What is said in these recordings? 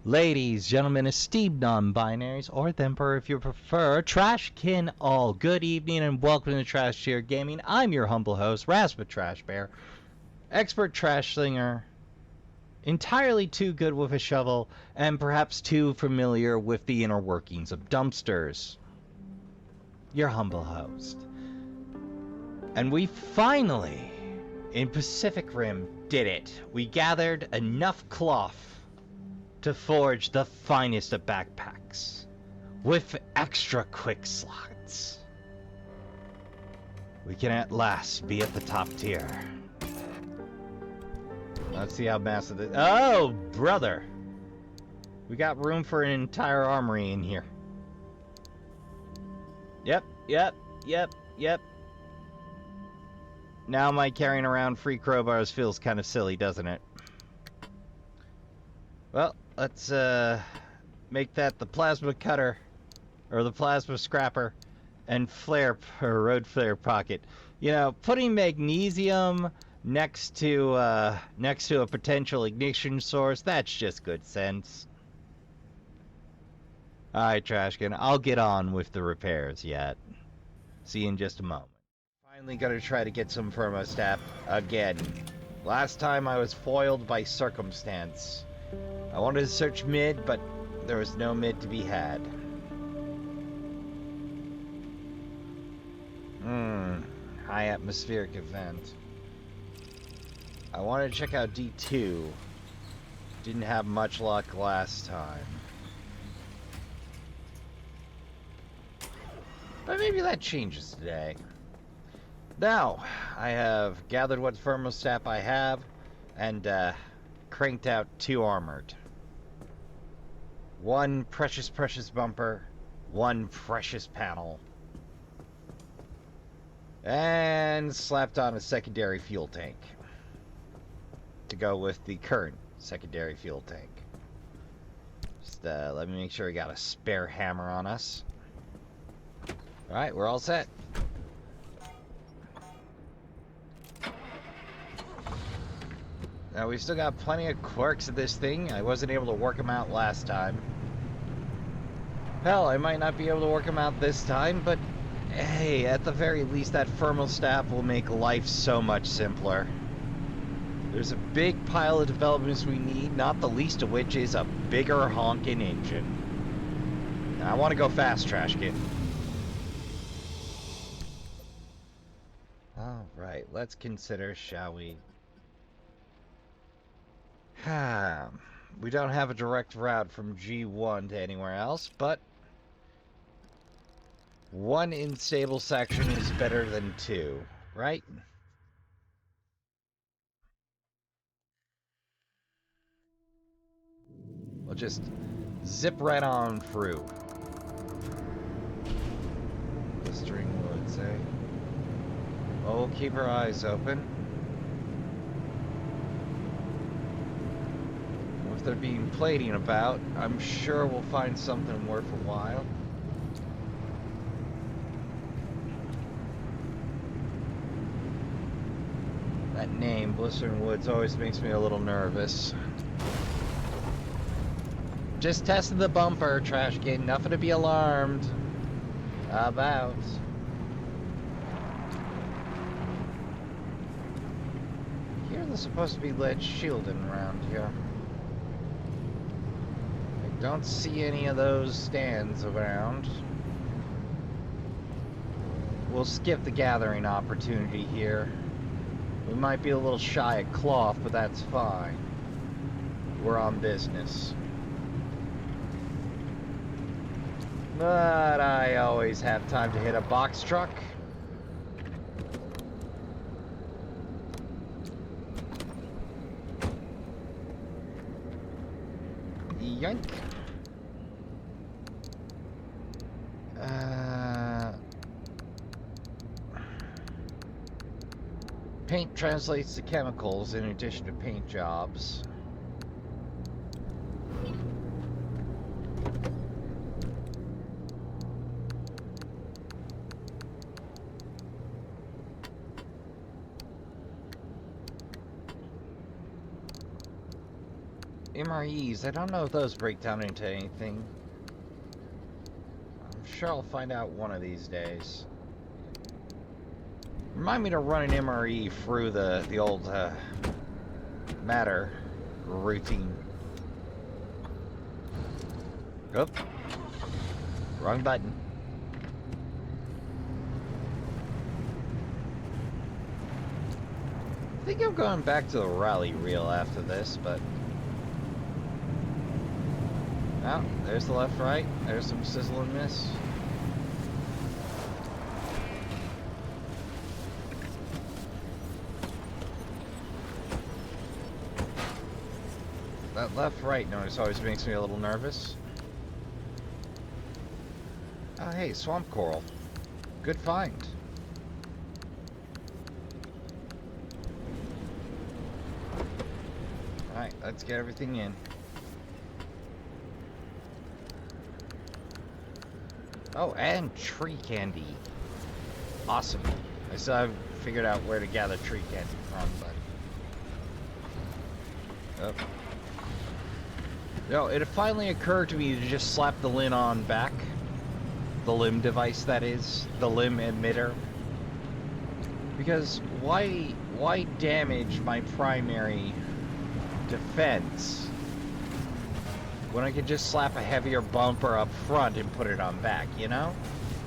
Ladies, gentlemen, esteemed non-binaries, or Themper if you prefer, Trashkin, all good evening and welcome to Trash Tier Gaming. I'm your humble host, Raspa Trash Bear, expert trash slinger, entirely too good with a shovel, and perhaps too familiar with the inner workings of dumpsters. Your humble host. And we finally, in Pacific Rim, did it. We gathered enough cloth to forge the finest of backpacks, with extra quick slots. We can at last be at the top tier. Let's see how massive this— oh, brother! We got room for an entire armory in here. Yep. Now my carrying around free crowbars feels kind of silly, doesn't it? Well, let's make that the plasma cutter, or the plasma scrapper, and road flare pocket. You know, putting magnesium next to a potential ignition source, that's just good sense. Alright, Trashkin, I'll get on with the repairs yet. See you in just a moment. Finally gonna try to get some thermostat again. Last time I was foiled by circumstance. I wanted to search mid, but there was no mid to be had. High atmospheric event. I wanted to check out D2. Didn't have much luck last time. But maybe that changes today. Now, I have gathered what thermostat I have, and cranked out 2 armored. 1 precious bumper, 1 precious panel, and slapped on a secondary fuel tank to go with the current secondary fuel tank. Just let me make sure we got a spare hammer on us. Alright, we're all set. Now, we've still got plenty of quirks of this thing. I wasn't able to work them out last time. Hell, I might not be able to work them out this time, but hey, at the very least, that thermostat will make life so much simpler. There's a big pile of developments we need, not the least of which is a bigger honking engine. Now, I want to go fast, Trashkin. Alright, let's consider, shall we? We don't have a direct route from G1 to anywhere else, but 1 unstable section is better than 2, right? We'll just zip right on through. Blistering woods, eh? Well, we'll keep our eyes open. If they're being plating about, I'm sure we'll find something worth a while. That name, Blistering Woods, always makes me a little nervous. Just testing the bumper, Trashkin. Nothing to be alarmed about. Here there's supposed to be lead shielding around here. Don't see any of those stands around. We'll skip the gathering opportunity here. We might be a little shy of cloth, but that's fine. We're on business. But I always have time to hit a box truck. Yoink. Paint translates to chemicals in addition to paint jobs. MREs, I don't know if those break down into anything. I'm sure I'll find out one of these days. Remind me to run an MRE through the old matter routine. Oop. Wrong button. I think I'm going back to the rally reel after this, but... Oh, there's the left, right. There's some sizzle and miss. That left-right notice always makes me a little nervous. Oh, hey, swamp coral. Good find. Alright, let's get everything in. Oh, and tree candy. Awesome. I still haven't figured out where to gather tree candy from, but... Oh. No, it finally occurred to me to just slap the limb on back. The limb device, that is. The limb emitter. Because why damage my primary defense when I could just slap a heavier bumper up front and put it on back, you know?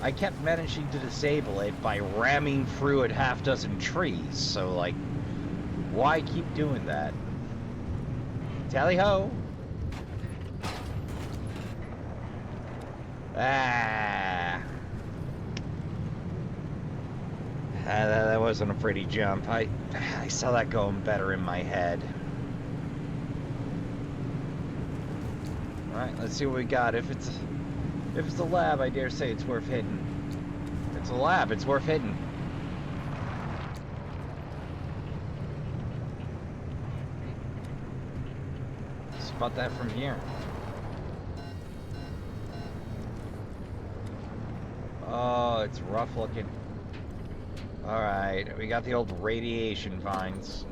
I kept managing to disable it by ramming through a half-dozen trees, so, like, why keep doing that? Tally-ho! That wasn't a pretty jump. I saw that going better in my head. Alright, let's see what we got. If it's a lab, I dare say it's worth hitting. If it's a lab, it's worth hitting. Spot that from here. Oh, it's rough looking. Alright, we got the old radiation vines.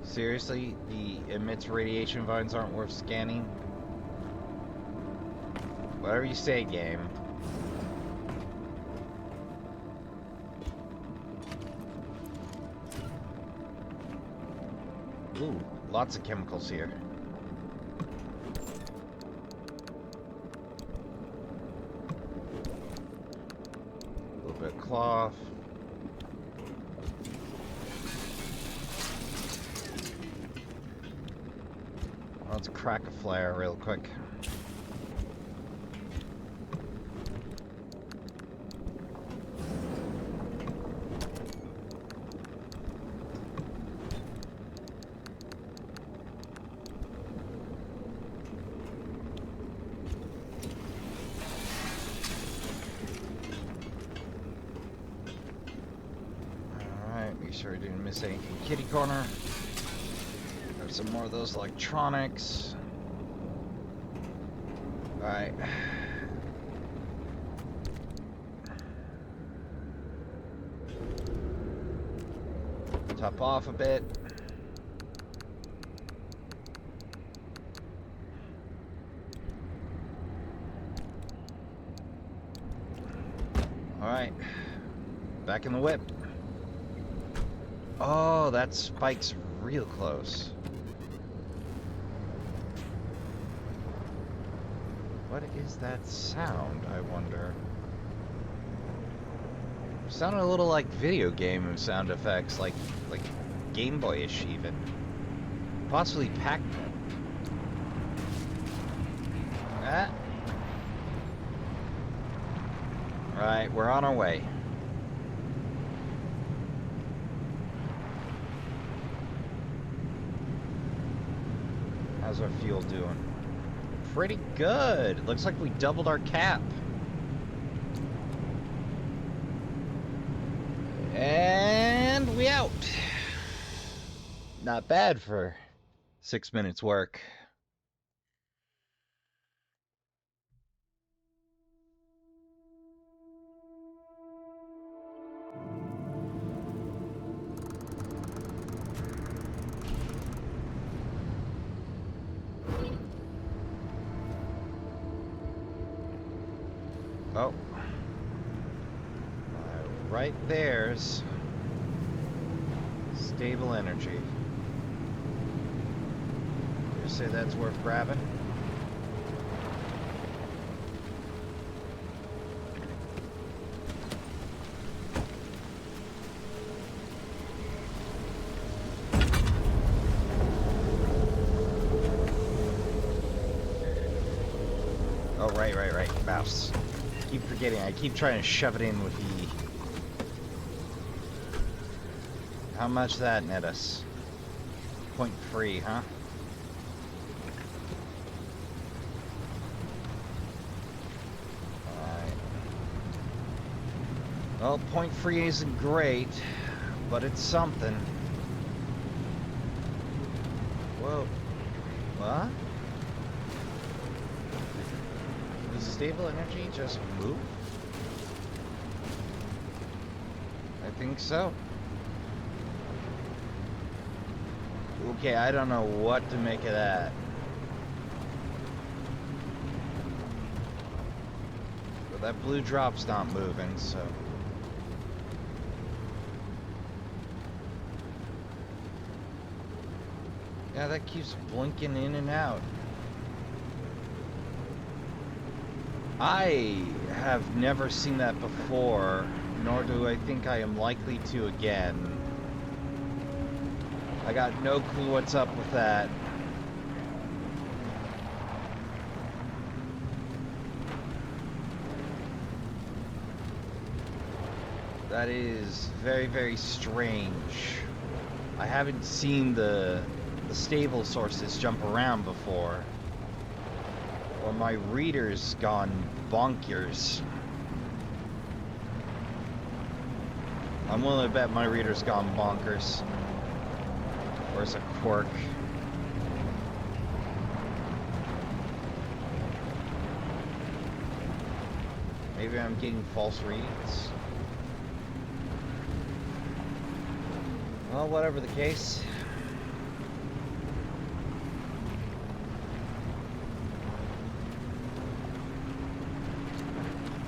Seriously, the emits radiation vines aren't worth scanning? Whatever you say, game. Ooh, lots of chemicals here. A little bit of cloth. Let's crack a flare real quick. Alright, make sure we didn't miss anything kitty corner. Some more of those electronics. Alright. Top off a bit. Alright. Back in the whip. Oh, that spike's real close. What is that sound, I wonder? Sounded a little like video game sound effects, like Game Boy-ish even. Possibly Pac-Man. Ah. Right, we're on our way. How's our fuel doing? Pretty good. Looks like we doubled our cap. And we out. Not bad for 6 minutes work. Oh. Right there's stable energy. You say that's worth grabbing? Oh, right. Mouse. Keep forgetting. I keep trying to shove it in with E. How much that net us? Point free, huh? Alright. Well, point free isn't great, but it's something. Whoa. What? Does stable energy just move? I think so. Okay, I don't know what to make of that. But that blue drop's not moving, so... Yeah, that keeps blinking in and out. I have never seen that before, nor do I think I am likely to again. I got no clue what's up with that. That is very, very strange. I haven't seen the stable sources jump around before. Or my reader's gone bonkers. I'm willing to bet my reader's gone bonkers. Or it's a quirk. Maybe I'm getting false reads. Well, whatever the case.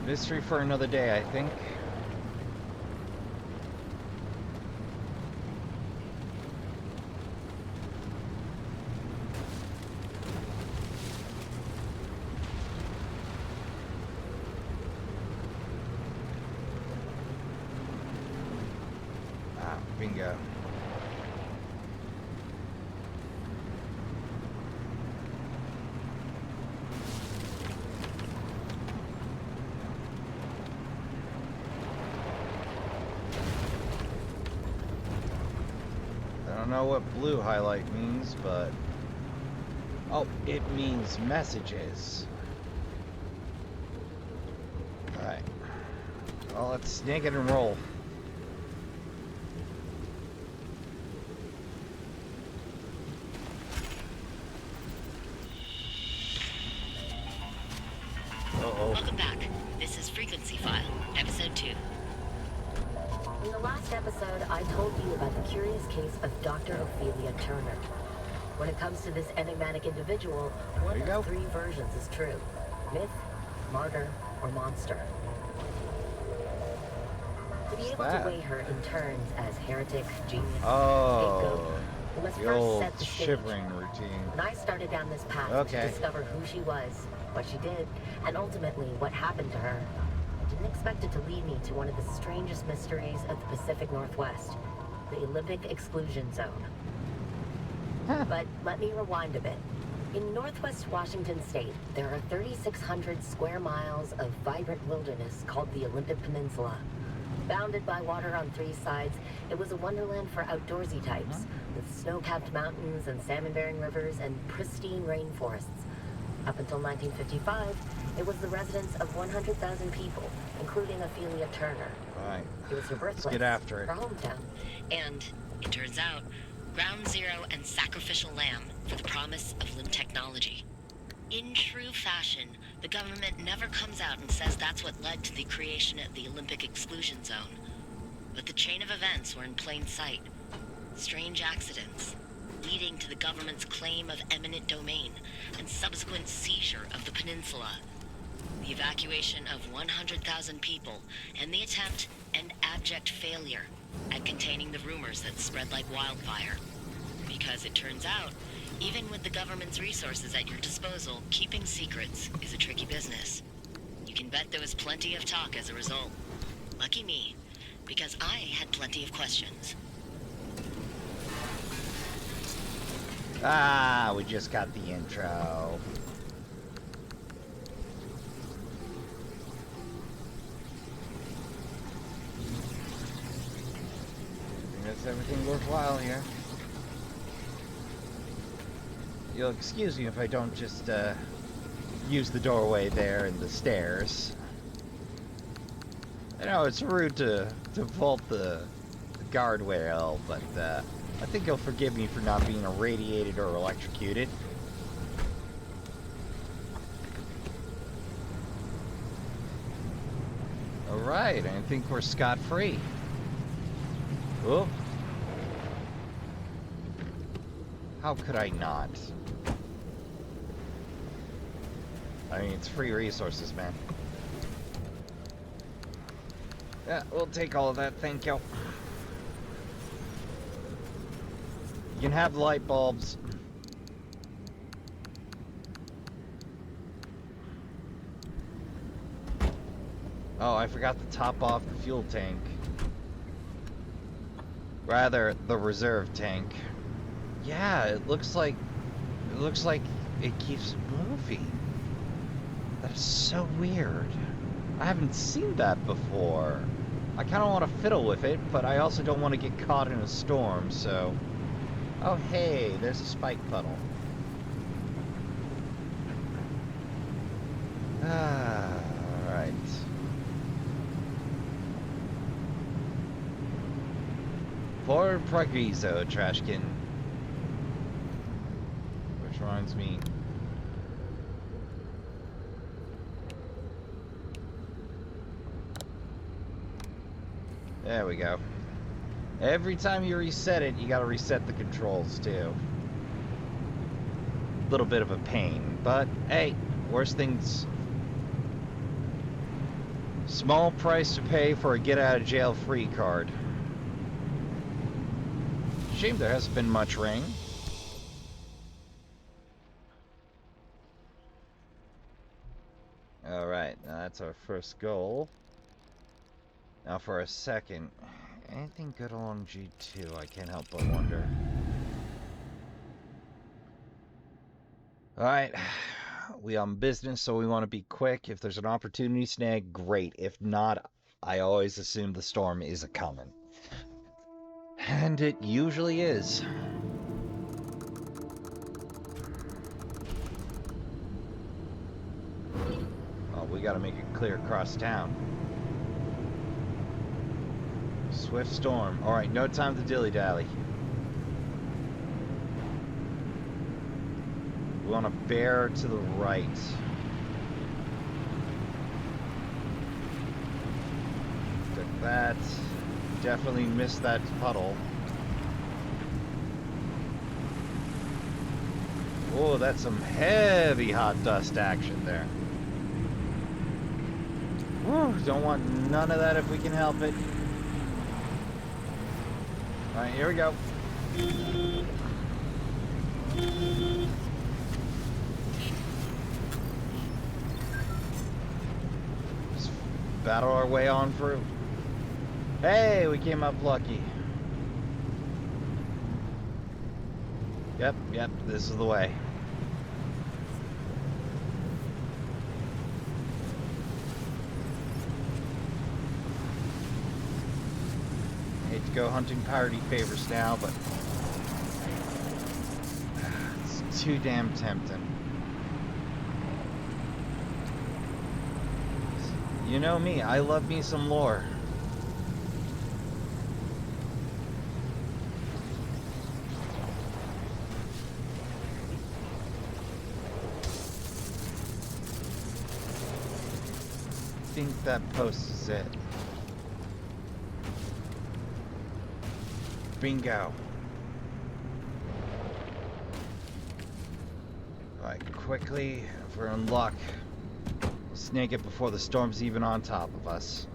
Mystery for another day, I think. Ah, bingo. I don't know what blue highlight means, but... Oh, it means messages. Alright. Well, let's snag it and roll. Uh-oh. Welcome back. This is Frequency File, Episode 2. In the last episode, I told you about the curious case of Dr. Ophelia Turner. When it comes to this enigmatic individual, one of three versions is true. Myth, martyr, or monster. To be able to weigh her in turns as heretic, genius, scapegoat, we must first set the stage. Shivering routine. And I started down this path to discover who she was, what she did, and ultimately what happened to her. I didn't expect it to lead me to one of the strangest mysteries of the Pacific Northwest, the Olympic Exclusion Zone. But let me rewind a bit. In northwest Washington state, there are 3,600 square miles of vibrant wilderness called the Olympic Peninsula. Bounded by water on three sides, it was a wonderland for outdoorsy types, with snow-capped mountains and salmon-bearing rivers and pristine rainforests. Up until 1955, it was the residence of 100,000 people, including Ophelia Turner. Right. It was her birthplace, Let's get after it. her hometown. And, it turns out, ground zero and sacrificial lamb for the promise of limb technology. In true fashion, the government never comes out and says that's what led to the creation of the Olympic Exclusion Zone. But the chain of events were in plain sight. Strange accidents, leading to the government's claim of eminent domain and subsequent seizure of the peninsula. the evacuation of 100,000 people, and the attempt and abject failure at containing the rumors that spread like wildfire. Because it turns out, even with the government's resources at your disposal, keeping secrets is a tricky business. You can bet there was plenty of talk as a result. Lucky me, because I had plenty of questions. Ah, we just got the intro. I think that's everything worthwhile here. You'll excuse me if I don't just use the doorway there and the stairs. I know it's rude to vault the guardrail, but I think you'll forgive me for not being irradiated or electrocuted. Alright, I think we're scot-free. Oh. How could I not? I mean, it's free resources, man. Yeah, we'll take all of that, thank you. You can have the light bulbs. Oh, I forgot to top off the fuel tank. Rather, the reserve tank. Yeah, it looks like it keeps moving. That is so weird. I haven't seen that before. I kind of want to fiddle with it, but I also don't want to get caught in a storm, so... Oh, hey, there's a spike puddle. Ah, alright. For Progreso, Trashkin. Which reminds me... There we go. Every time you reset it, you gotta reset the controls too. Little bit of a pain, but hey, worst things. Small price to pay for a get out of jail free card. Shame there hasn't been much rain. Alright, now that's our first goal. Now for a second, anything good along G2? I can't help but wonder. Alright, we on business, so we want to be quick. If there's an opportunity snag, great. If not, I always assume the storm is a-coming. And it usually is. Oh, we gotta make it clear across town. Swift storm. Alright, no time to dilly-dally. We want to bear to the right. Took that. Definitely missed that puddle. Oh, that's some heavy hot dust action there. Whew, don't want none of that if we can help it. Alright, here we go. Just battle our way on through. Hey, we came up lucky. Yep, this is the way. Hate to go hunting party favors now, but it's too damn tempting. You know me, I love me some lore. I think that post is it. Bingo. Alright, quickly, if we're in luck, Snake it before the storm's even on top of us.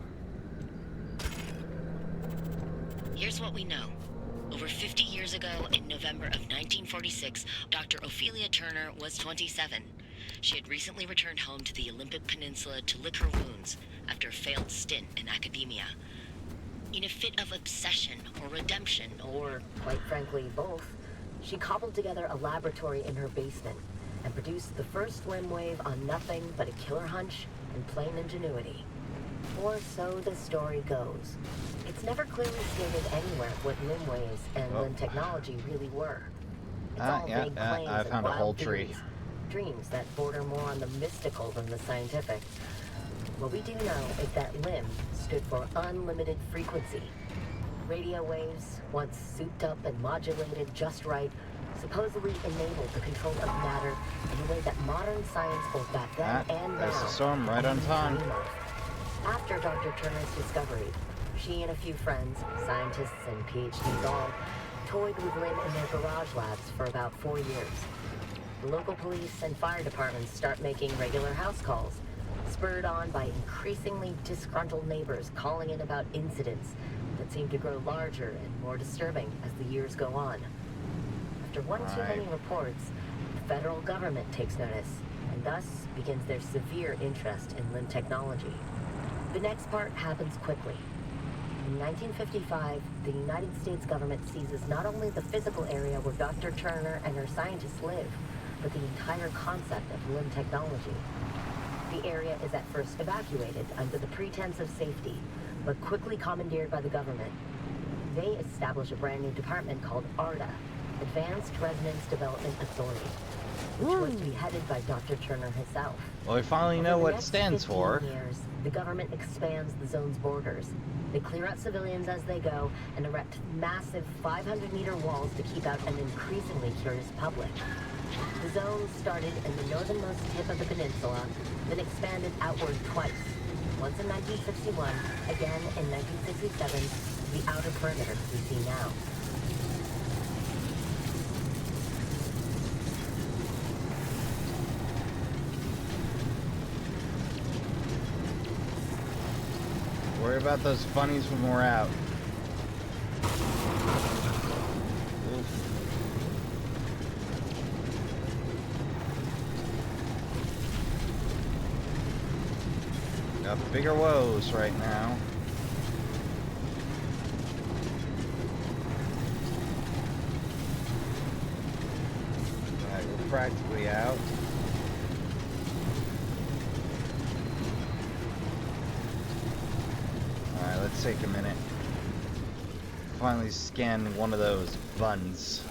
Here's what we know. Over 50 years ago, in November of 1946, Dr. Ophelia Turner was 27. She had recently returned home to the Olympic Peninsula to lick her wounds after a failed stint in academia. In a fit of obsession or redemption, or, quite frankly, both, she cobbled together a laboratory in her basement and produced the first limb wave on nothing but a killer hunch and plain ingenuity. Or so the story goes. It's never clearly stated anywhere what limb waves and limb technology really were. It's all vague claims I found and a whole wild tree. theories, dreams that border more on the mystical than the scientific. What we do know is that limb stood for unlimited frequency. Radio waves, once souped up and modulated just right, supposedly enabled the control of matter in a way that modern science both back then and now... There's the storm right on time. After Dr. Turner's discovery, she and a few friends, scientists and PhDs all, toyed with limb in their garage labs for about 4 years. The local police and fire departments start making regular house calls, spurred on by increasingly disgruntled neighbors calling in about incidents that seem to grow larger and more disturbing as the years go on. After one too many reports, the federal government takes notice, and thus begins their severe interest in limb technology. The next part happens quickly. In 1955, the United States government seizes not only the physical area where Dr. Turner and her scientists live, but the entire concept of limb technology. The area is at first evacuated under the pretense of safety, but quickly commandeered by the government. They establish a brand new department called ARDA, Advanced Resonance Development Authority, which was to be headed by Dr. Turner herself. Well, we finally know what it stands for. Years, the government expands the zone's borders. They clear out civilians as they go and erect massive 500-meter walls to keep out an increasingly curious public. The zone started in the northernmost tip of the peninsula, then expanded outward twice. Once in 1961, again in 1967, the outer perimeter we see now. Worry about those funnies when we're out. Got bigger woes right now. Alright, we're practically out. Alright, let's take a minute. Finally scan one of those buns.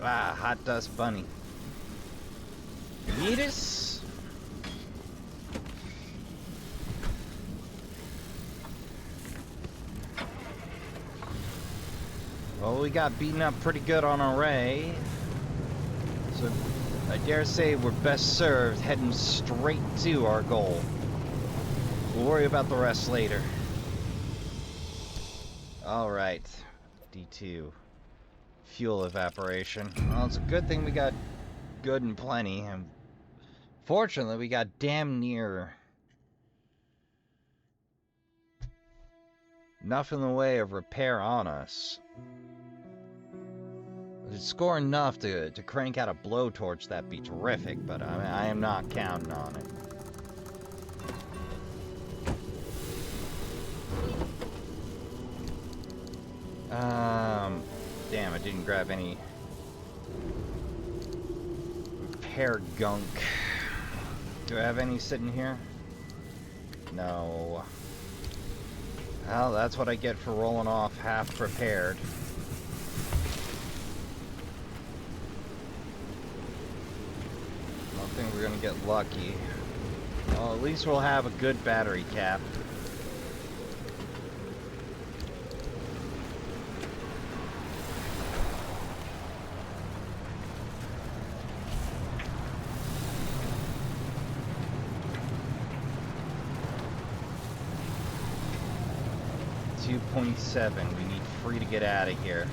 Ah, hot dust bunny. Eat us? Well, we got beaten up pretty good on our way. So I dare say we're best served heading straight to our goal. We'll worry about the rest later. Alright, D2. Fuel evaporation. Well, it's a good thing we got good and plenty, and fortunately we got damn near enough in the way of repair on us. If it's score enough to crank out a blowtorch, that'd be terrific, but I am not counting on it. Damn, I didn't grab any repair gunk. Do I have any sitting here? No. Well, that's what I get for rolling off half prepared. I don't think we're gonna get lucky. Well, at least we'll have a good battery cap. .7. We need free to get out of here.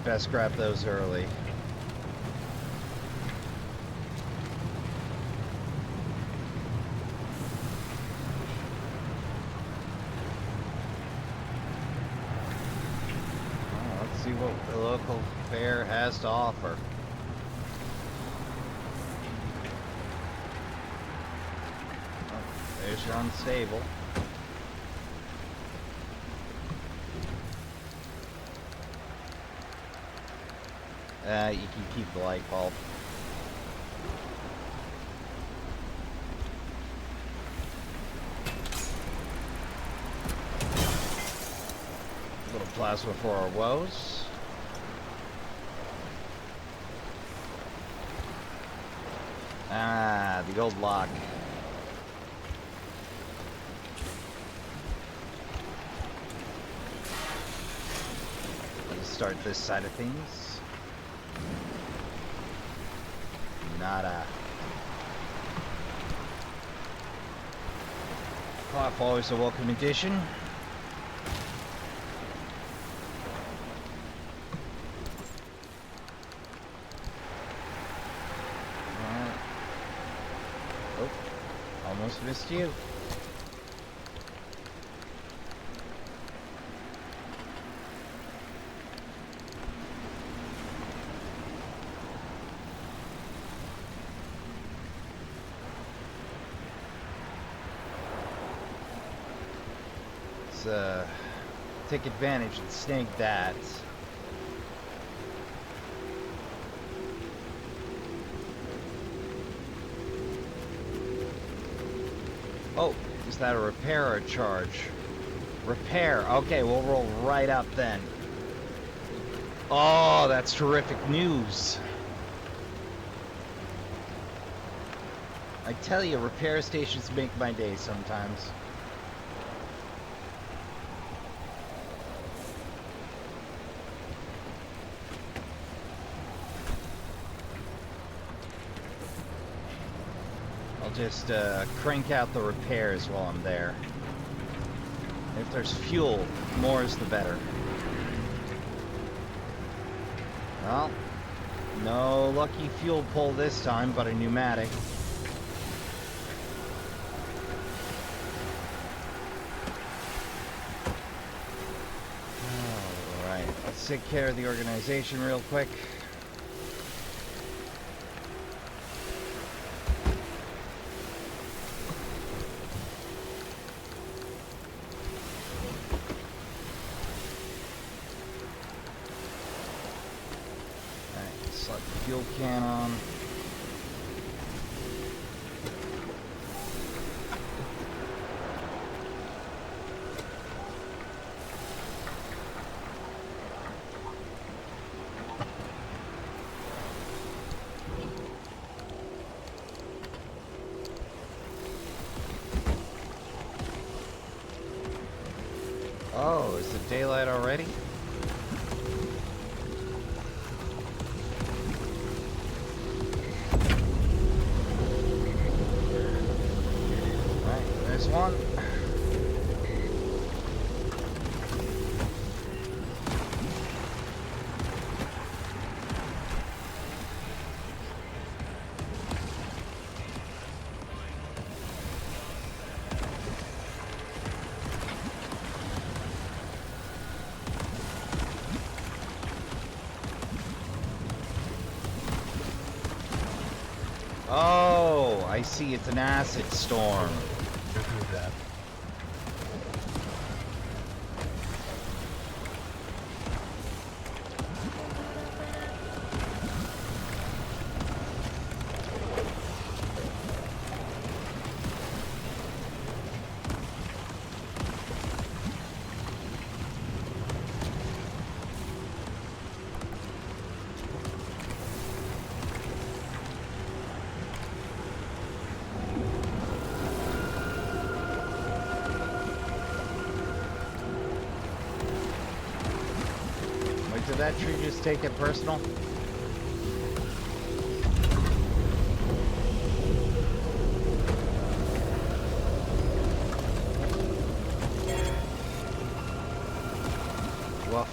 Best grab those early. Well, let's see what the local fair has to offer. Oh, there's your unstable. You can keep the light bulb. A little plasma for our woes. Ah, the old lock. Let's start this side of things. Nada. Cloth always a welcome addition. Oh, almost missed you. Take advantage and snag that. Oh, is that a repair or a charge? Repair. Okay, we'll roll right up then. Oh, that's terrific news. I tell you, repair stations make my day sometimes. Just crank out the repairs while I'm there. If there's fuel, more is the better. Well, no lucky fuel pull this time, but a pneumatic. Alright, let's take care of the organization real quick. Fuel can on. Oh, is it daylight already? One. Oh, I see. It's an acid storm. That. Did that tree just take it personal? Woof.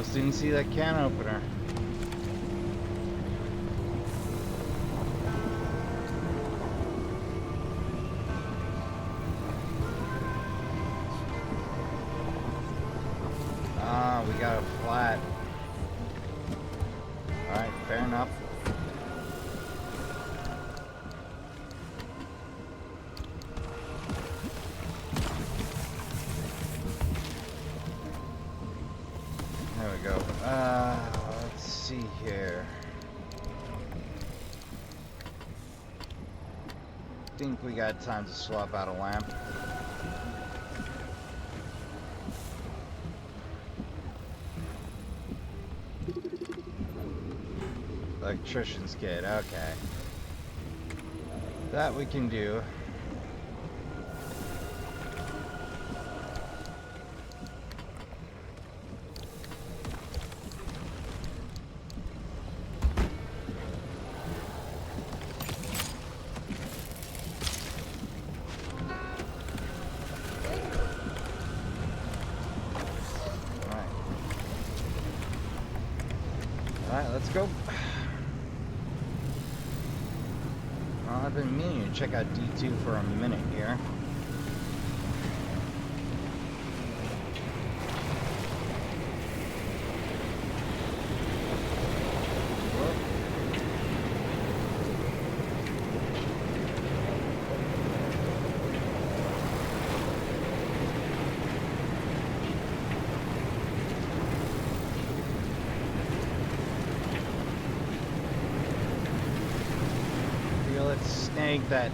Almost didn't see that can opener. Ah, we got a flat. Alright, fair enough. There we go. Let's see here. Think we got time to swap out a lamp. Electrician's kit, okay. That we can do. Alright, let's go. Well, I've been meaning to check out D2 for a minute here. Snag that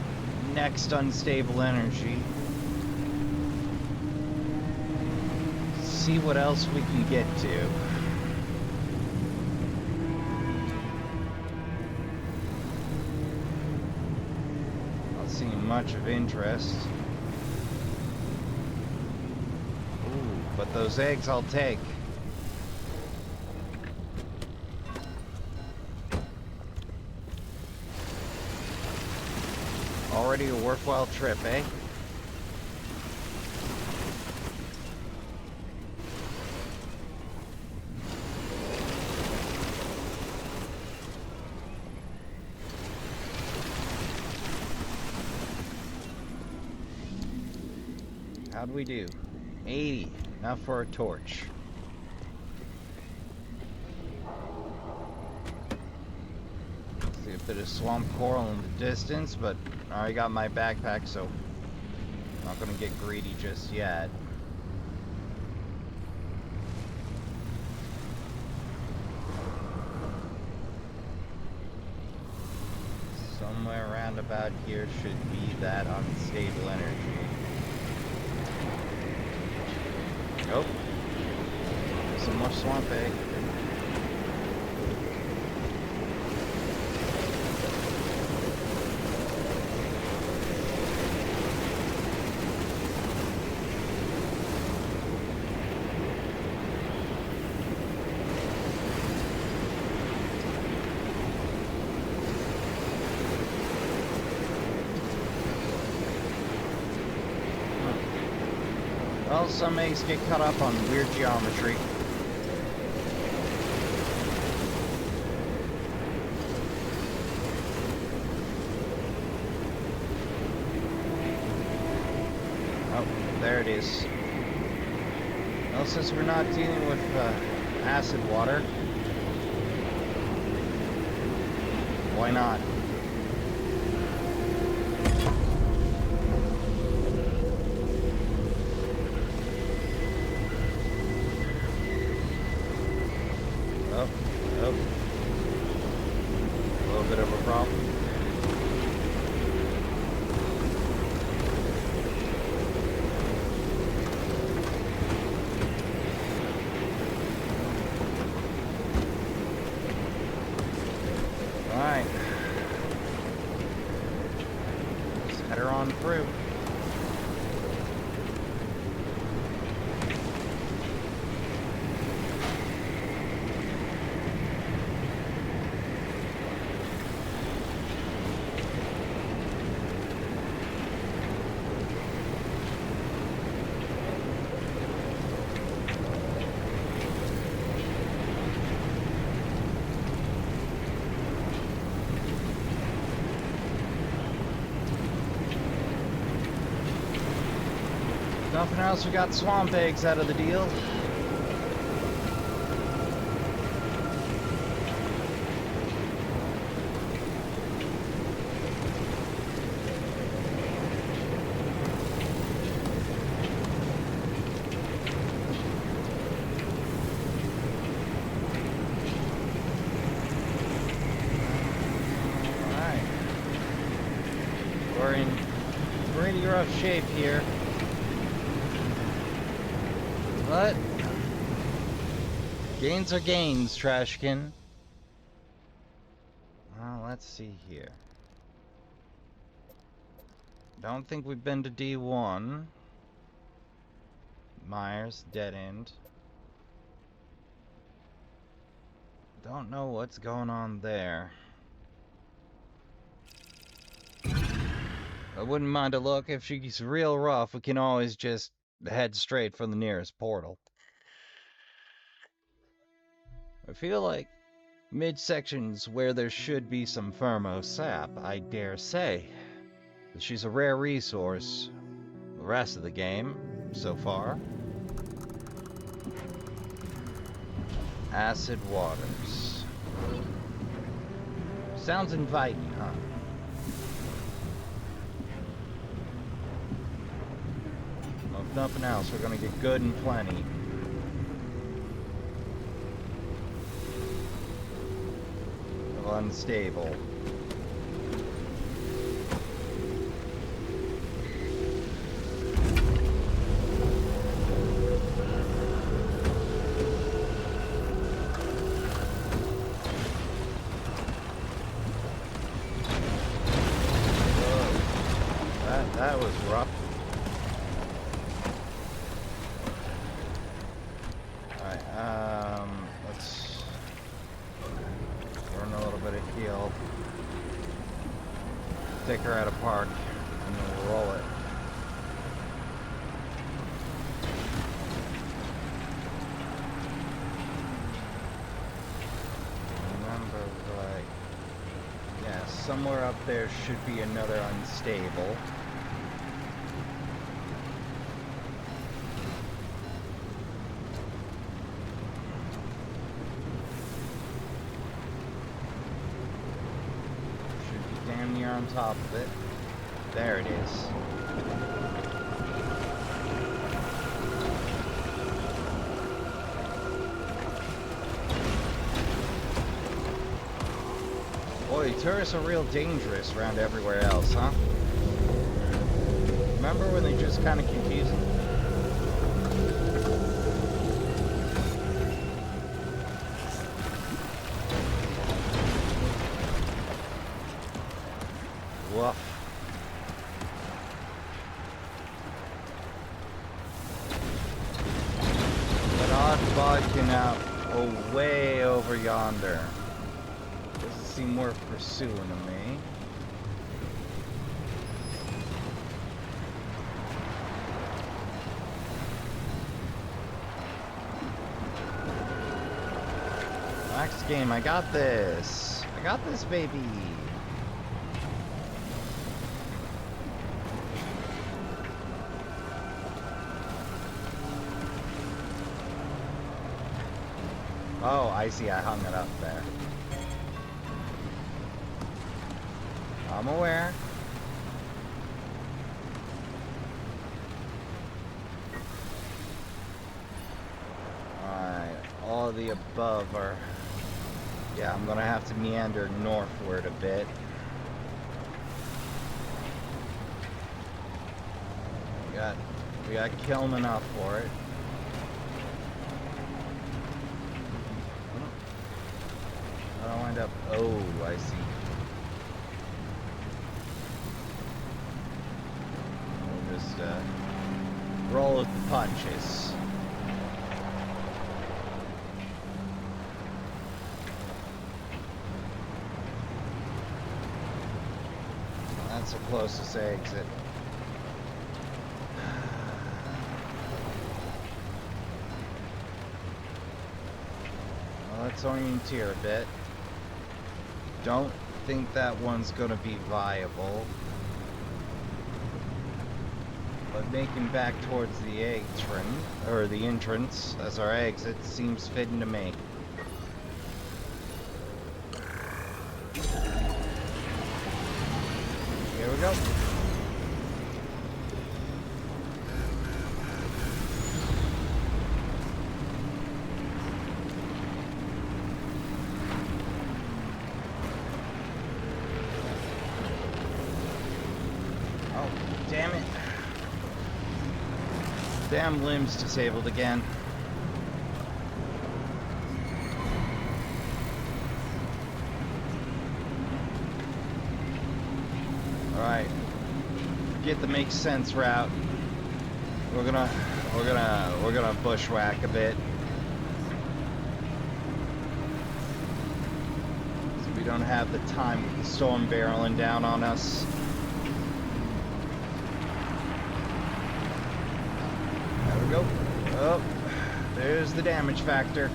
next unstable energy. See what else we can get to. Not seeing much of interest. Ooh, but those eggs I'll take. Already a worthwhile trip, eh? How'd we do? 80. Enough for a torch. See a bit of swamp coral in the distance, but I already got my backpack, so I'm not gonna get greedy just yet. Somewhere around about here should be that unstable energy. Nope. Some more swamp egg. Well, some eggs get cut up on weird geometry. Oh, there it is. Well, since we're not dealing with acid water, why not? Oh, a little bit of a problem. All right, let's head her on through. Nothing else, we got swamp eggs out of the deal. Alright. We're in pretty rough shape here. But gains are gains, Trashkin. Well, let's see here. Don't think we've been to D1. Myers, dead end. Don't know what's going on there. I wouldn't mind a look. If she's real rough, we can always just head straight for the nearest portal. I feel like midsection's where there should be some thermo sap, I dare say. But she's a rare resource. The rest of the game, so far. Acid waters. Sounds inviting, huh? Well, if nothing else, we're gonna get good and plenty. Of unstable. That was rough. Alright, let's burn a little bit of heal. Take her out of park, and then we'll roll it. Remember, like, yeah, somewhere up there should be another unstable. On top of it. There it is. Boy, tourists are real dangerous around everywhere else, huh? Remember when they just kind of confused them? Woof. That odd bodkin out way over yonder. Doesn't seem worth pursuing to me. Next game, I got this. I got this, baby. Oh, I see. I hung it up there. I'm aware. Alright, all of the above are... Yeah, I'm gonna have to meander northward a bit. We got kiln enough for it. I don't wind up... Oh, I see. We'll just roll with the punches. That's the closest exit. Well, let's orienteer a bit. Don't think that one's gonna be viable. but making back towards the the entrance as our exit seems fitting to me. Here we go. Damn it. Damn limbs disabled again. Alright. Get the make sense route. We're gonna bushwhack a bit. So we don't have the time with the storm barreling down on us. Go. Oh, there's the damage factor.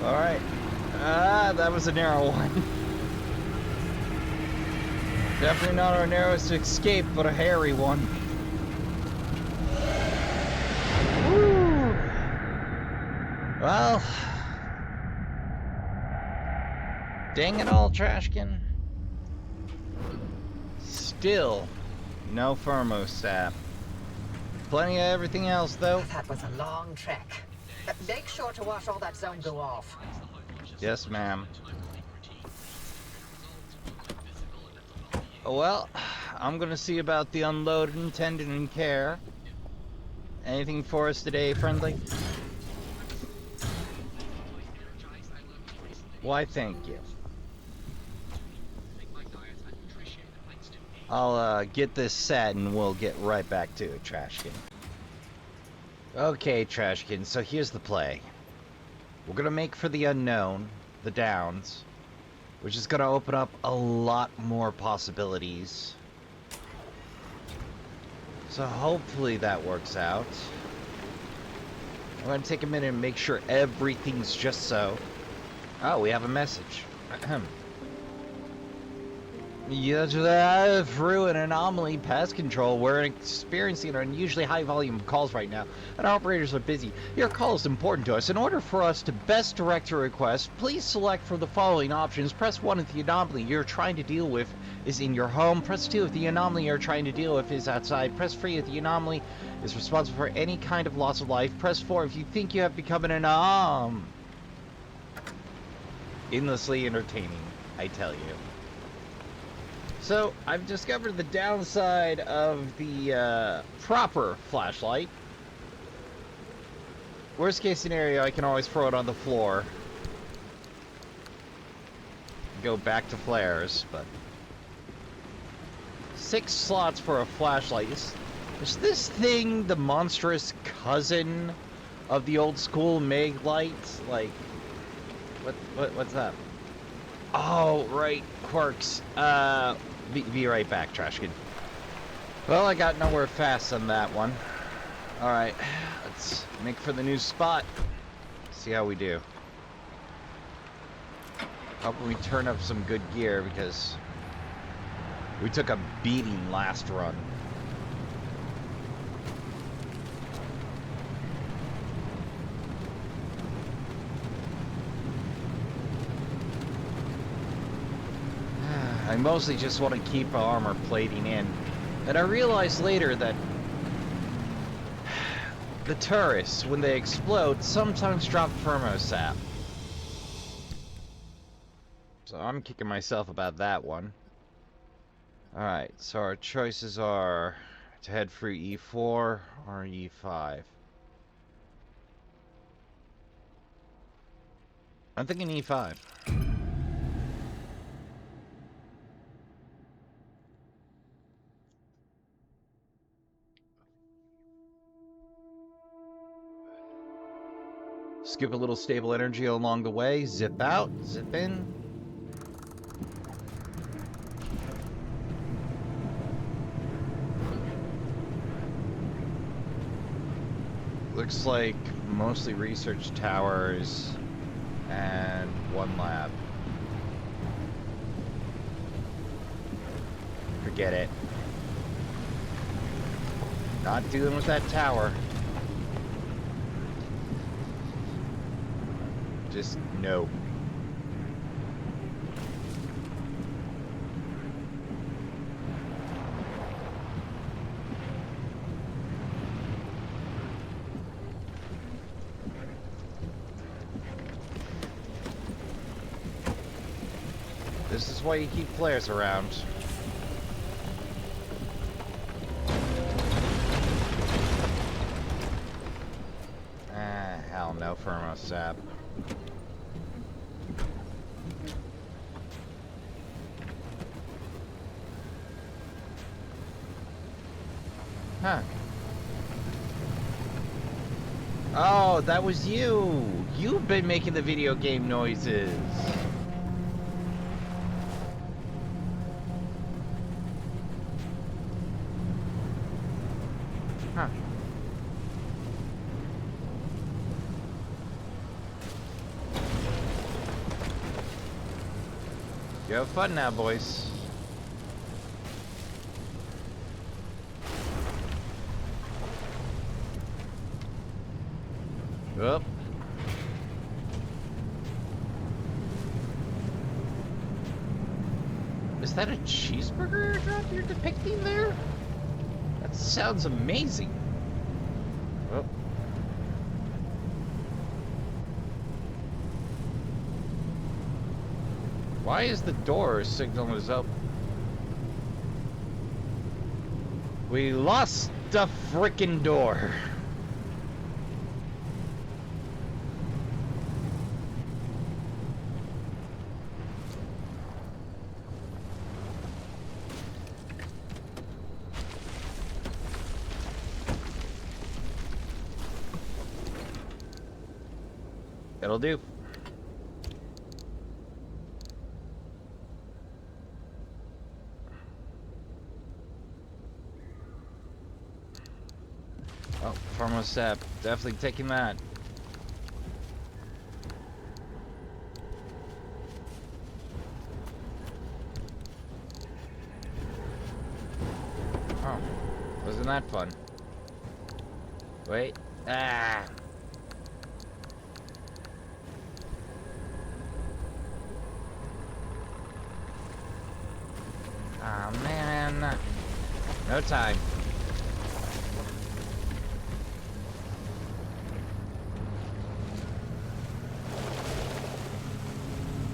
All right. That was a narrow one. Definitely not our narrowest escape, but a hairy one. Woo. Well. Dang it all, Trashkin. Still, no thermostat. Plenty of everything else, though. That was a long trek. Make sure to watch all that zone go off. Yes, ma'am. Well, I'm gonna see about the unloading, tending, and care. Anything for us today, friendly? Why, thank you. I'll get this set and we'll get right back to it, Trashkin. Okay, Trashkin, so here's the play. We're gonna make for the unknown, the Downs, which is gonna open up a lot more possibilities. So hopefully that works out. I'm gonna take a minute and make sure everything's just so. Oh, we have a message. Through an anomaly pest control, we're experiencing an unusually high volume of calls right now, and our operators are busy. Your call is important to us. In order for us to best direct your request, please select from the following options. Press 1 if the anomaly you're trying to deal with is in your home. Press 2 if the anomaly you're trying to deal with is outside. Press 3 if the anomaly is responsible for any kind of loss of life. Press 4 if you think you have become an endlessly entertaining, I tell you. So, I've discovered the downside of the proper flashlight. Worst case scenario, I can always throw it on the floor. Go back to flares, but 6 slots for a flashlight. Is this thing the monstrous cousin of the old school Meg lights? Like, what's that? Oh, right, quirks. Be right back, Trashkin. Well, I got nowhere fast on that one. Alright, let's make for the new spot. See how we do. Hoping we turn up some good gear because we took a beating last run. I mostly just want to keep armor plating in. And I realized later that the turrets, when they explode, sometimes drop thermostat. So I'm kicking myself about that one. Alright, so our choices are to head through E4 or E5. I'm thinking E5. Skip a little stable energy along the way. Zip out, zip in. Looks like mostly research towers And 1 lab. Forget it. Not dealing with that tower. Just no. This is why you keep flares around. Ah, hell no, thermo sap. Huh. Oh, that was you! You've been making the video game noises! Huh. You have fun now, boys. Up. Is that a cheeseburger airdrop you're depicting there? That sounds amazing. Oh. Why is the door signal is up? We lost the frickin' door. It'll do. Oh, thermo sap. Definitely taking that. Oh, wasn't that fun? Wait. Ah. Oh man, no time.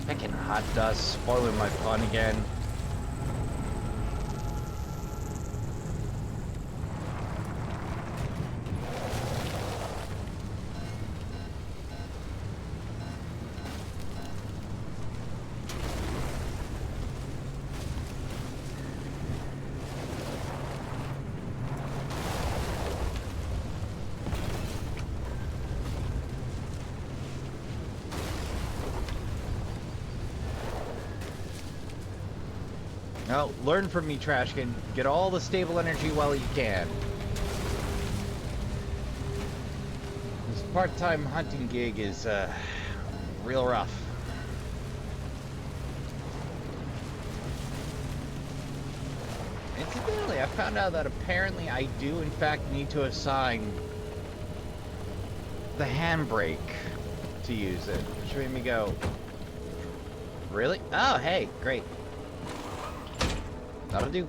Picking hot dust, spoiling my fun again. No, learn from me, Trashkin. Get all the stable energy while you can. This part-time hunting gig is, real rough. Incidentally, I found out that apparently I do, in fact, need to assign the handbrake to use it, which made me go, really? Oh, hey, great. That'll do.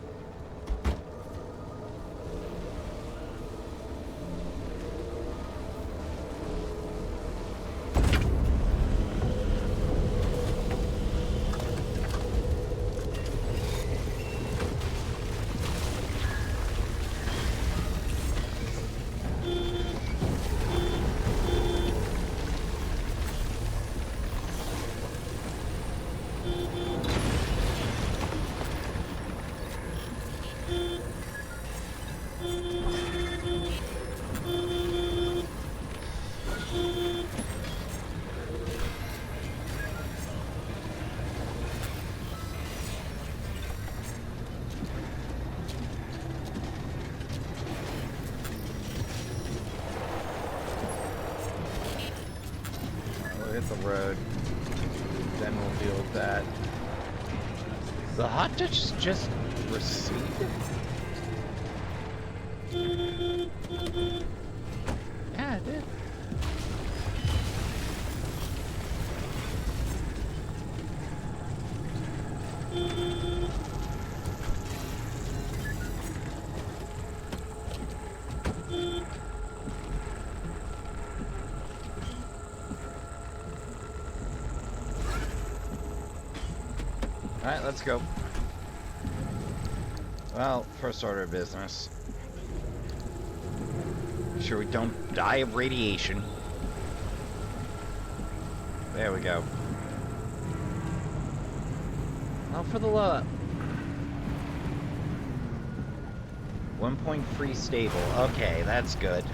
We'll hit the road. Then we'll deal with that. The hot ditch just receded? Yeah, it did. Alright, let's go. Well, first order of business. Make sure we don't die of radiation. There we go. Now for the low. 1.3 stable. Okay, that's good.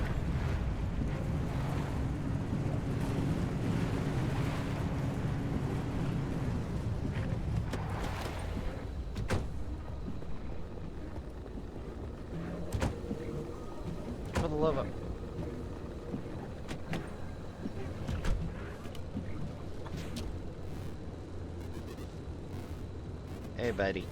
For the love of... Hey, buddy.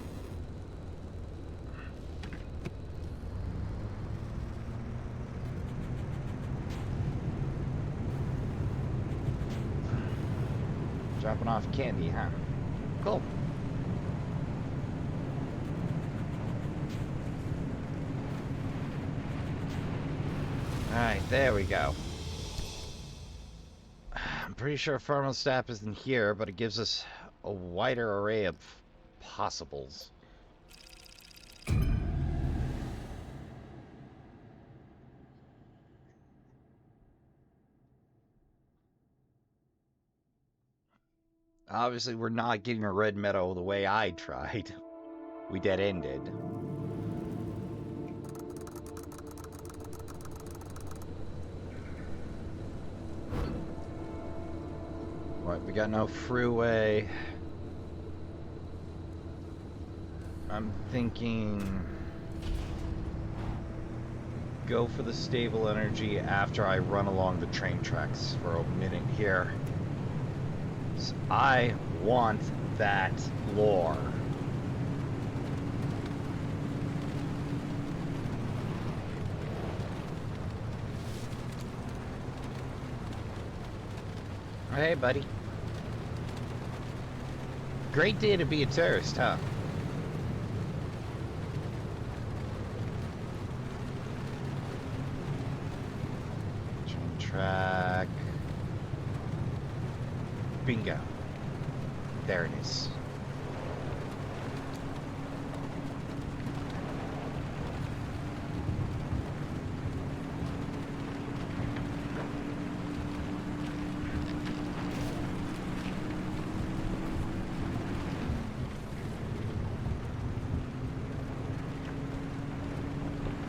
Dropping off candy, huh? Cool. Alright, there we go. I'm pretty sure thermostat isn't here, but it gives us a wider array of possibles. Obviously, we're not getting a red medal the way I tried. We dead-ended. What, we got no freeway. I'm thinking... go for the stable energy after I run along the train tracks for a minute here. So I want that lore. Hey, buddy. Great day to be a terrorist, huh? Train track. Bingo. There it is.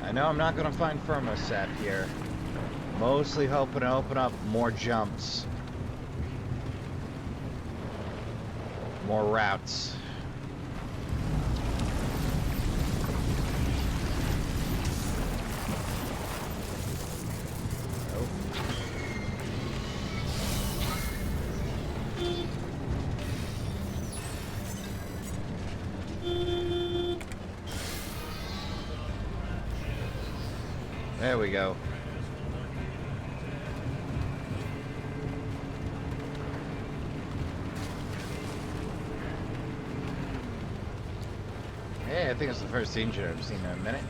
I know I'm not going to find thermostat here. Mostly hoping to open up more jumps. More routes. Oh. There we go. Hey, I think it's the first engine I've seen in a minute.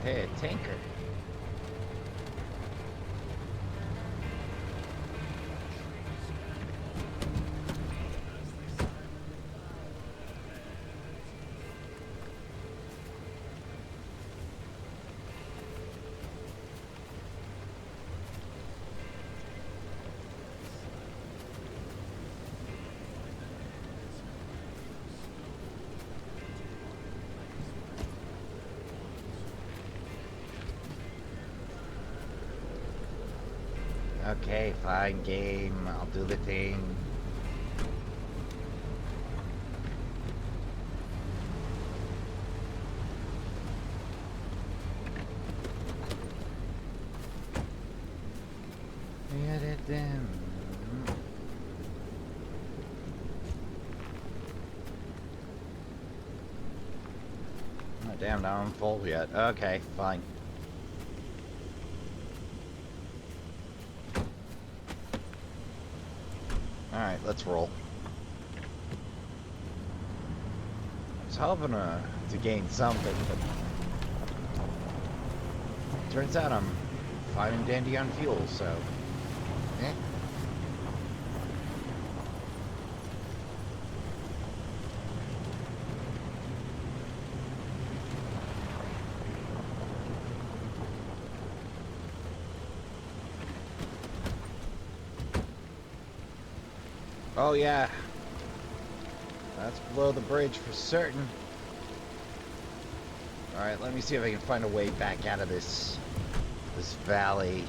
Hey, a tanker. Okay, fine, game. I'll do the thing. Get it down. Oh, damn, now I'm full yet. Okay, fine. Alright, let's roll. I was hoping to gain something, but turns out I'm fine and dandy on fuel, so eh. Oh yeah, that's below the bridge for certain. Alright, let me see if I can find a way back out of this valley.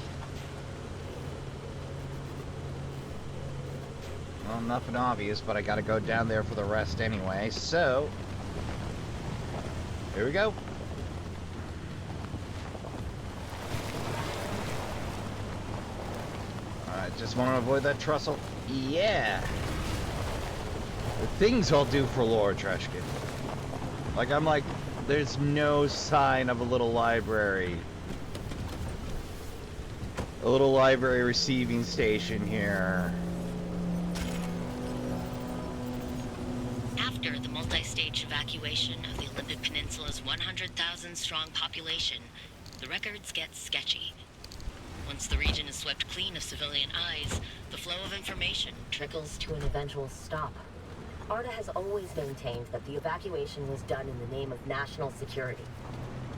Well, nothing obvious, but I gotta go down there for the rest anyway, so here we go. Alright, just want to avoid that trestle. Yeah! The things I'll do for lore, Trashkin. Like, I'm like, there's no sign of a little library. A little library receiving station here. After the multi-stage evacuation of the Olympic Peninsula's 100,000-strong population, the records get sketchy. Once the region is swept clean of civilian eyes, the flow of information Trickles to an eventual stop. ARDA has always maintained that the evacuation was done in the name of national security.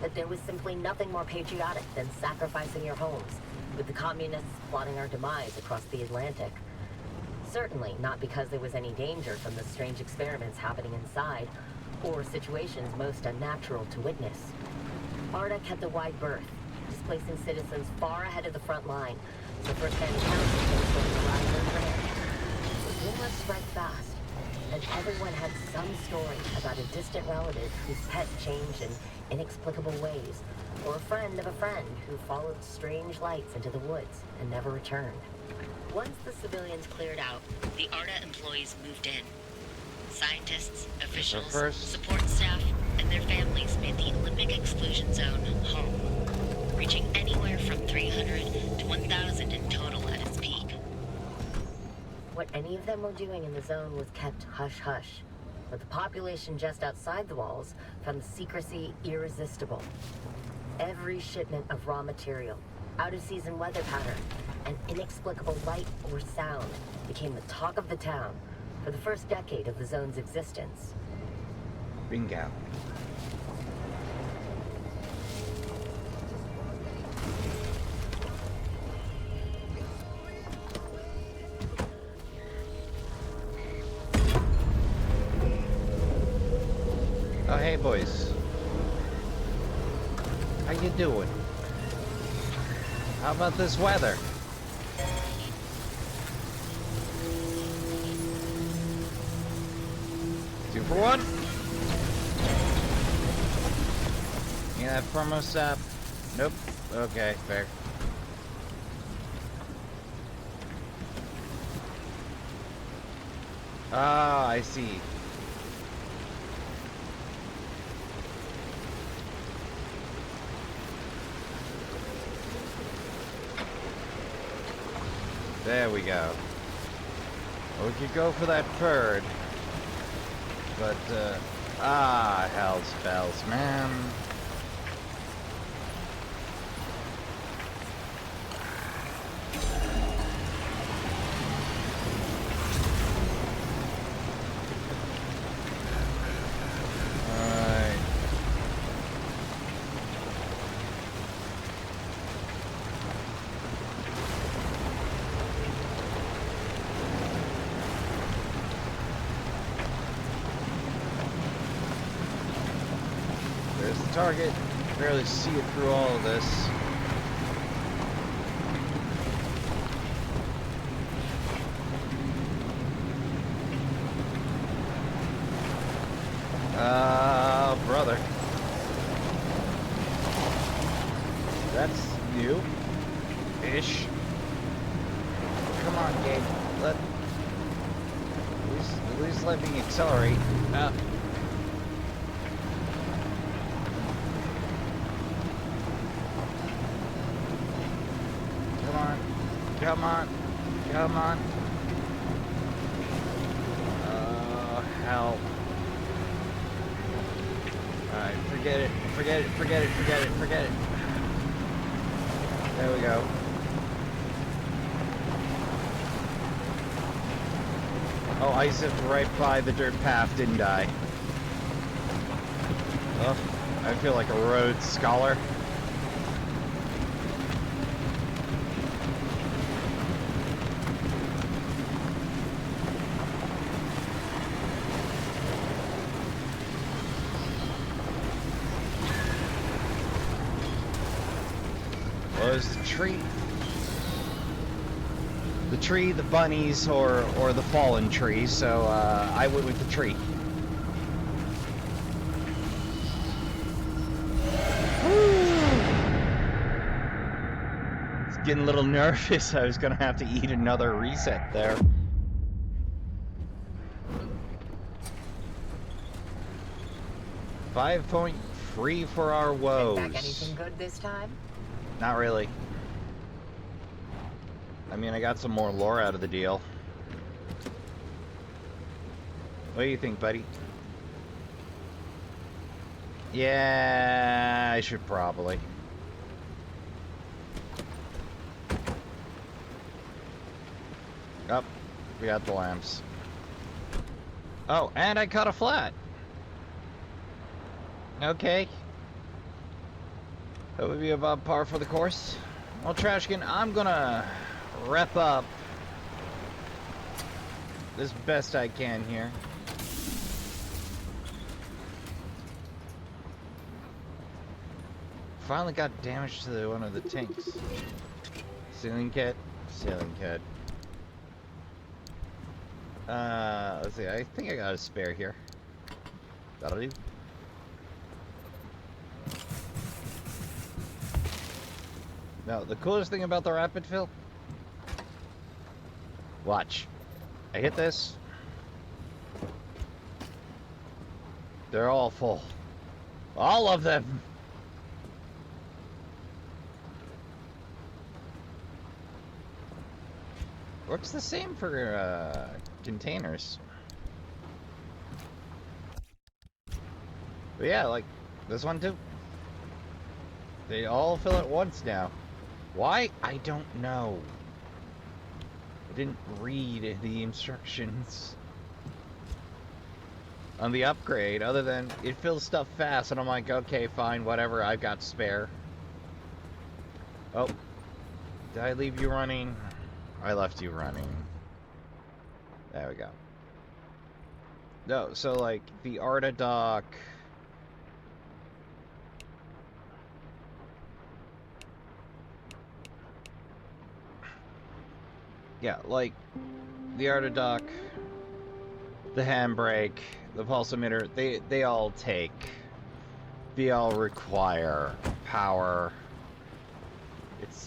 That there was simply nothing more patriotic than sacrificing your homes, with the communists plotting our demise across the Atlantic. Certainly not because there was any danger from the strange experiments happening inside, or situations most unnatural to witness. ARDA kept a wide berth, displacing citizens far ahead of the front line, so first-hand accounts of things going awry were rare. The rumors spread fast, and everyone had some story about a distant relative whose pet changed in inexplicable ways, or a friend of a friend who followed strange lights into the woods and never returned. Once the civilians cleared out, the ARDA employees moved in. Scientists, officials, support staff, and their families made the Olympic exclusion zone home, reaching anywhere from 300 to 1,000 in total at its peak. What any of them were doing in the zone was kept hush-hush, but the population just outside the walls found the secrecy irresistible. Every shipment of raw material, out-of-season weather pattern, and inexplicable light or sound became the talk of the town for the first decade of the zone's existence. Bingo. Oh, hey, boys. How you doing? How about this weather? Two for one. You have promo stop? Nope. Okay, fair. Ah, I see. There we go. Well, we could go for that bird. But, hell's bells, man. Alright. There's the target. Barely see it through all of this. That's new-ish. Come on, Gabe. At least let me accelerate. Come on. Come on. Come on. Help. Alright, forget it. Forget it. Forget it. Forget it. Forget it. There we go. Oh, I zipped right by the dirt path, didn't I? Oh, I feel like a Rhodes Scholar. Was the tree? The tree, the bunnies, or the fallen tree, so I went with the tree. It's getting a little nervous. I was gonna have to eat another reset there. $5.3 for our woes. Back anything good this time? Not really. I mean, I got some more lore out of the deal. What do you think, buddy? Yeah, I should probably. Oh, we got the lamps. Oh, and I caught a flat. Okay. That would be about par for the course. Well, Trashkin, I'm gonna rep up as best I can here. Finally got damage to one of the tanks. Ceiling kit, ceiling kit. Let's see, I think I got a spare here. That'll do. Now, the coolest thing about the rapid fill, watch. I hit this. They're all full. All of them. Works the same for containers. But yeah, like this one too. They all fill at once now. Why? I don't know. I didn't read the instructions on the upgrade, other than it fills stuff fast, and I'm like, okay, fine, whatever, I've got spare. Oh, did I leave you running? I left you running. There we go. No, so like the Arta dock. Yeah, like the Arta dock, the handbrake, the pulse emitter, they all require power.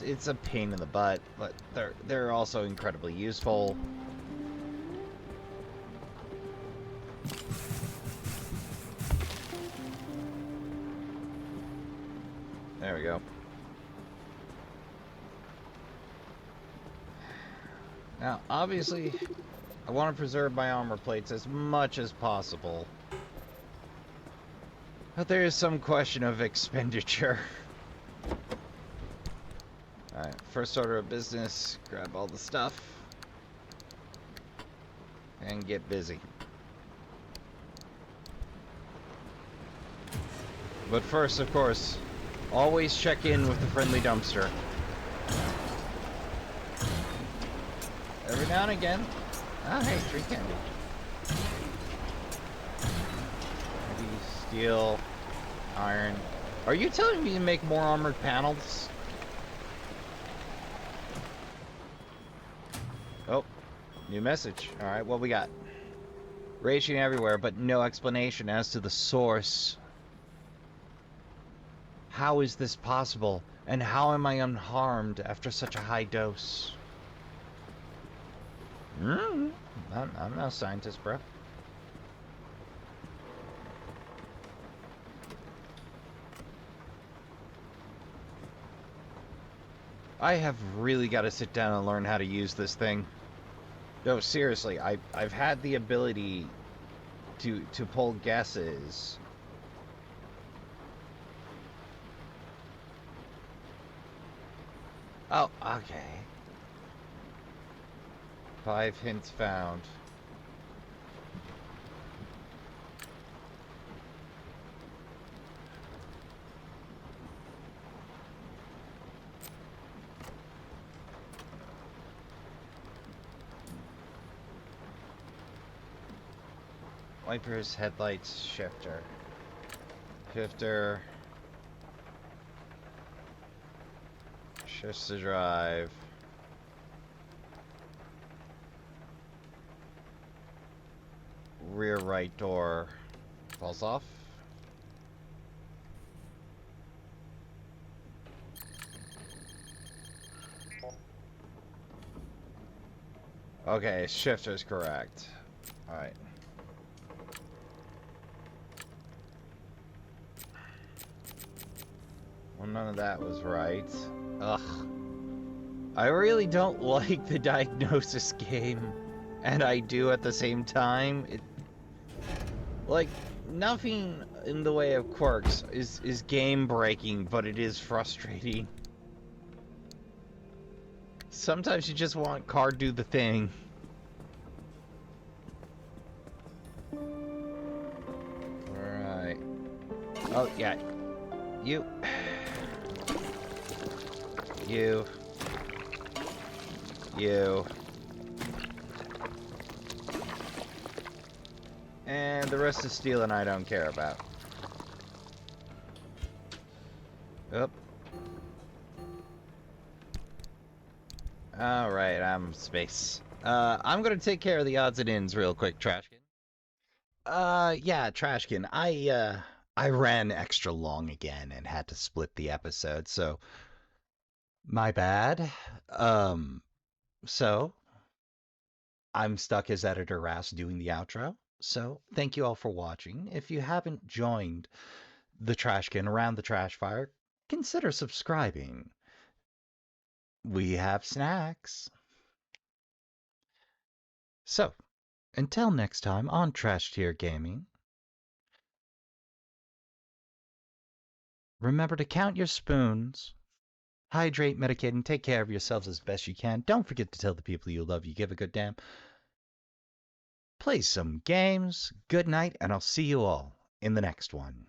It's a pain in the butt, but they're also incredibly useful. There we go. Now, obviously, I want to preserve my armor plates as much as possible. But there is some question of expenditure. Alright, first order of business, grab all the stuff. And get busy. But first, of course, always check in with the friendly dumpster. Every now and again. Oh, hey, tree candy. Maybe steel, iron. Are you telling me to make more armored panels? Oh, new message. Alright, what we got? Raging everywhere, but no explanation as to the source. How is this possible? And how am I unharmed after such a high dose? I'm no scientist, bro. I have really got to sit down and learn how to use this thing. No, seriously, I've had the ability to pull guesses. Oh, okay. 5 hints found. Wipers, headlights, shifter. Shifter. Shifts the drive. Rear right door falls off. Okay, shifter's correct. Alright. Well, none of that was right. Ugh. I really don't like the diagnosis game. And I do at the same time. Like, nothing in the way of quirks is game-breaking, but it is frustrating. Sometimes you just want car do the thing. Alright. Oh, yeah. You. You. You. And the rest of steel and I don't care about. Oop. Alright, I'm space. I'm gonna take care of the odds and ends real quick, Trashkin. Yeah, Trashkin. I ran extra long again and had to split the episode, so my bad. So I'm stuck as editor Ras doing the outro. So thank you all for watching. If you haven't joined the Trashkin around the trash fire, consider subscribing. We have snacks. So, until next time on Trash Tier Gaming, remember to count your spoons, hydrate, medicate, and take care of yourselves as best you can. Don't forget to tell the people you love you give a good damn. Play some games. Good night, and I'll see you all in the next one.